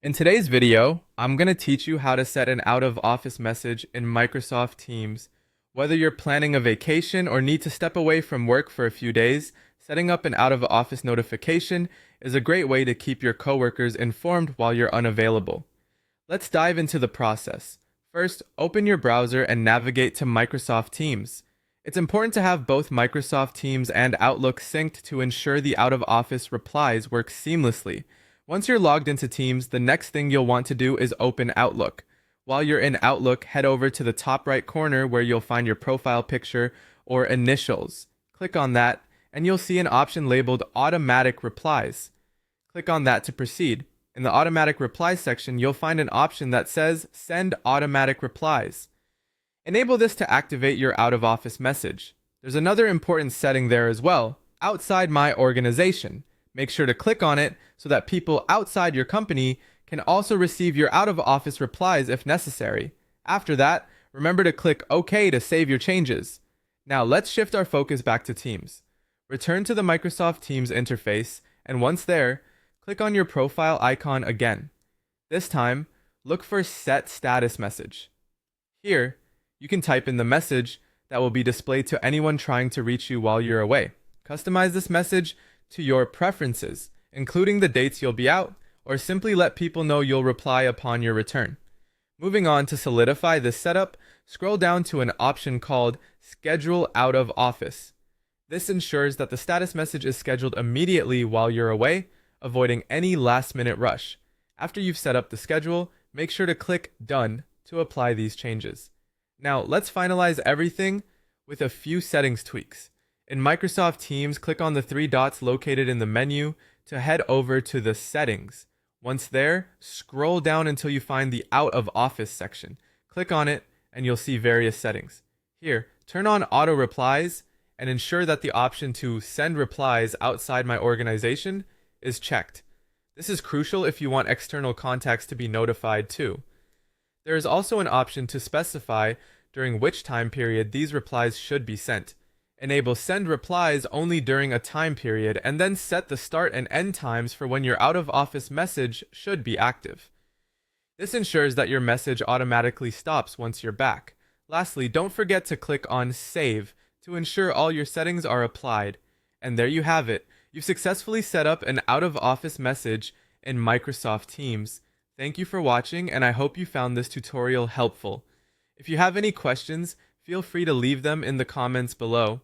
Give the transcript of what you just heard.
In today's video, I'm going to teach you how to set an out-of-office message in Microsoft Teams. Whether you're planning a vacation or need to step away from work for a few days, setting up an out-of-office notification is a great way to keep your coworkers informed while you're unavailable. Let's dive into the process. First, open your browser and navigate to Microsoft Teams. It's important to have both Microsoft Teams and Outlook synced to ensure the out-of-office replies work seamlessly. Once you're logged into Teams, the next thing you'll want to do is open Outlook. While you're in Outlook, head over to the top right corner where you'll find your profile picture or initials. Click on that, and you'll see an option labeled Automatic Replies. Click on that to proceed. In the Automatic Replies section, you'll find an option that says Send Automatic Replies. Enable this to activate your out-of-office message. There's another important setting there as well, Outside My Organization. Make sure to click on it so that people outside your company can also receive your out-of-office replies if necessary. After that, remember to click OK to save your changes. Now let's shift our focus back to Teams. Return to the Microsoft Teams interface, and once there, click on your profile icon again. This time, look for Set Status Message. Here, you can type in the message that will be displayed to anyone trying to reach you while you're away. Customize this message to your preferences, including the dates you'll be out, or simply let people know you'll reply upon your return. Moving on to solidify this setup, scroll down to an option called Schedule Out of Office. This ensures that the status message is scheduled immediately while you're away, avoiding any last-minute rush. After you've set up the schedule, make sure to click Done to apply these changes. Now, let's finalize everything with a few settings tweaks. In Microsoft Teams, click on the three dots located in the menu to head over to the Settings. Once there, scroll down until you find the Out of Office section. Click on it, and you'll see various settings. Here, turn on Auto Replies and ensure that the option to send replies outside my organization is checked. This is crucial if you want external contacts to be notified too. There is also an option to specify during which time period these replies should be sent. Enable Send Replies only during a time period, and then set the start and end times for when your out-of-office message should be active. This ensures that your message automatically stops once you're back. Lastly, don't forget to click on Save to ensure all your settings are applied. And there you have it. You've successfully set up an out-of-office message in Microsoft Teams. Thank you for watching, and I hope you found this tutorial helpful. If you have any questions, feel free to leave them in the comments below.